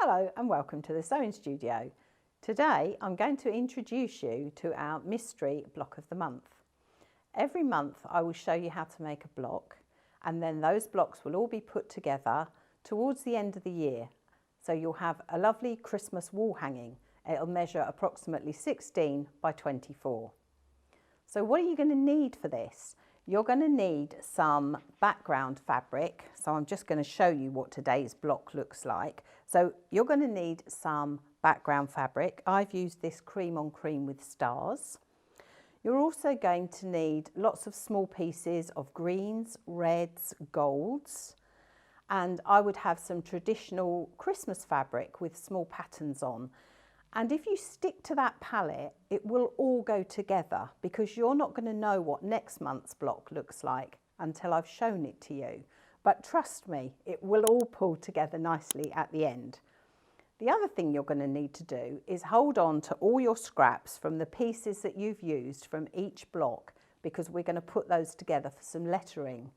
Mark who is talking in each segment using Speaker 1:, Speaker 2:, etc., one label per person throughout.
Speaker 1: Hello and welcome to the Sewing Studio. Today I'm going to introduce you to our mystery block of the month. Every month I will show you how to make a block, and then those blocks will all be put together towards the end of the year. So you'll have a lovely Christmas wall hanging. It'll measure approximately 16 by 24. So what are you going to need for this? You're going to need some background fabric. So I'm just going to show you what today's block looks like. So you're going to need some background fabric. I've used this cream on cream with stars. You're also going to need lots of small pieces of greens, reds, golds. And I would have some traditional Christmas fabric with small patterns on. And if you stick to that palette, it will all go together because you're not going to know what next month's block looks like until I've shown it to you. But trust me, it will all pull together nicely at the end. The other thing you're going to need to do is hold on to all your scraps from the pieces that you've used from each block, because we're going to put those together for some lettering.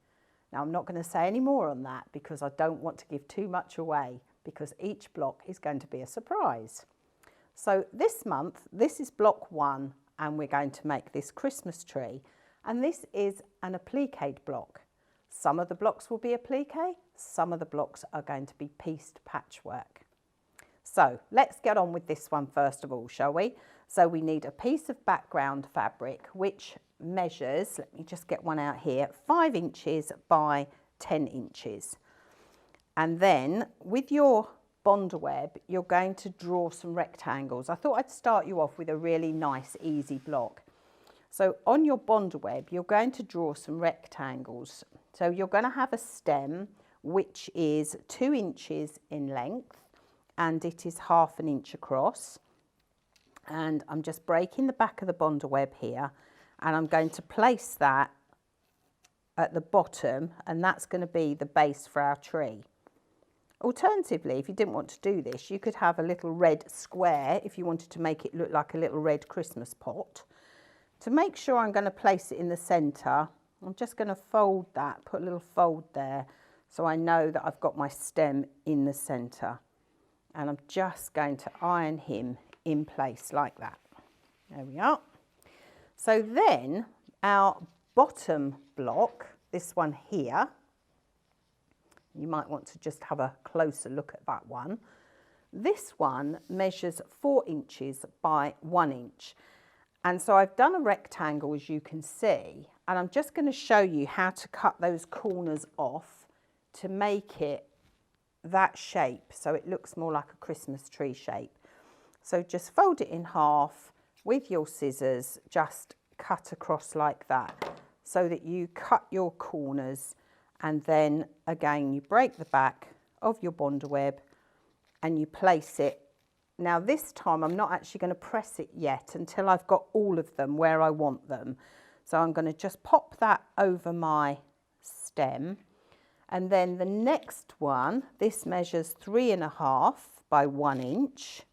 Speaker 1: Now, I'm not going to say any more on that because I don't want to give too much away, because each block is going to be a surprise. So this month, this is block 1, and we're going to make this Christmas tree. And this is an appliqued block. Some of the blocks will be applique, some of the blocks are going to be pieced patchwork. So let's get on with this one first of all, shall we? So we need a piece of background fabric which measures, let me just get one out here, 5 inches by 10 inches. And then with your bond web, you're going to draw some rectangles. I thought I'd start you off with a really nice, easy block. So on your bond web, you're going to draw some rectangles. So you're going to have a stem which is 2 inches in length and it is ½ an inch across. And I'm just breaking the back of the bond web here, and I'm going to place that at the bottom, and that's going to be the base for our tree. Alternatively, if you didn't want to do this, you could have a little red square if you wanted to make it look like a little red Christmas pot. To make sure I'm going to place it in the centre, I'm just going to fold that, put a little fold there, so I know that I've got my stem in the centre. And I'm just going to iron him in place like that. There we are. So then our bottom block, this one here, you might want to just have a closer look at that one. This one measures 4 inches by 1 inch. And so I've done a rectangle, as you can see, and I'm just going to show you how to cut those corners off to make it that shape, so it looks more like a Christmas tree shape. So just fold it in half with your scissors, just cut across like that, so that you cut your corners, and then again you break the back of your bond web and you place it. Now this time I'm not actually going to press it yet until I've got all of them where I want them. So I'm going to just pop that over my stem. And then the next one, this measures 3½ by 1 inch.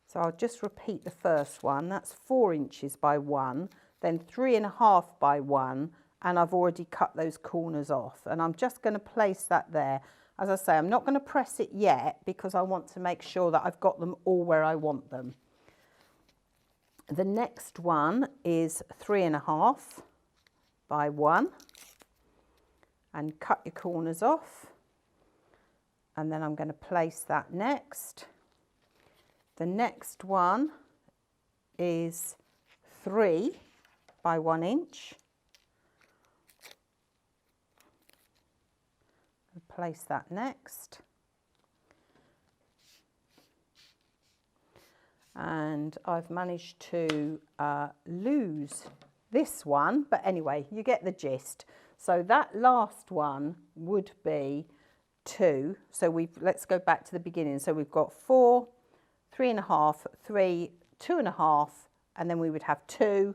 Speaker 1: So I'll just repeat the first one. That's 4 inches by 1, then 3½ by 1, and I've already cut those corners off. And I'm just going to place that there. As I say, I'm not going to press it yet because I want to make sure that I've got them all where I want them. The next one is 3½ by 1. And cut your corners off, and then I'm going to place that next. The next one is 3 by 1 inch. I'll place that next. And I've managed to lose this one, but anyway, you get the gist. So that last one would be 2. So let's go back to the beginning. So we've got 4, 3½ 3, 2½, and then we would have 2,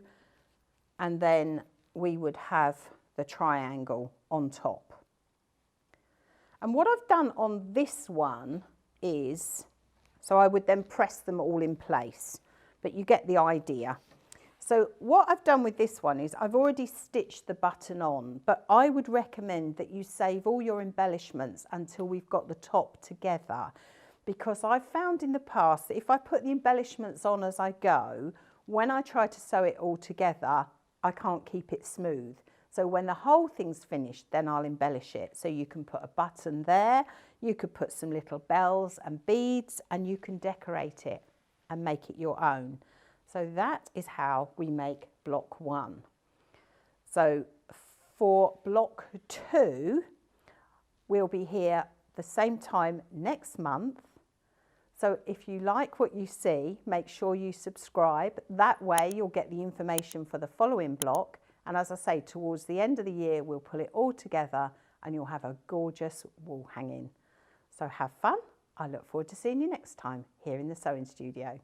Speaker 1: and then we would have the triangle on top. And what I've done on this one is, so I would then press them all in place, but you get the idea. So what I've done with this one is I've already stitched the button on, but I would recommend that you save all your embellishments until we've got the top together, because I've found in the past that if I put the embellishments on as I go, when I try to sew it all together, I can't keep it smooth. So when the whole thing's finished, then I'll embellish it. So you can put a button there, you could put some little bells and beads, and you can decorate it and make it your own. So that is how we make block 1. So for block 2, we'll be here the same time next month. So if you like what you see, make sure you subscribe. That way you'll get the information for the following block. And as I say, towards the end of the year, we'll pull it all together and you'll have a gorgeous wall hanging. So have fun. I look forward to seeing you next time here in the sewing studio.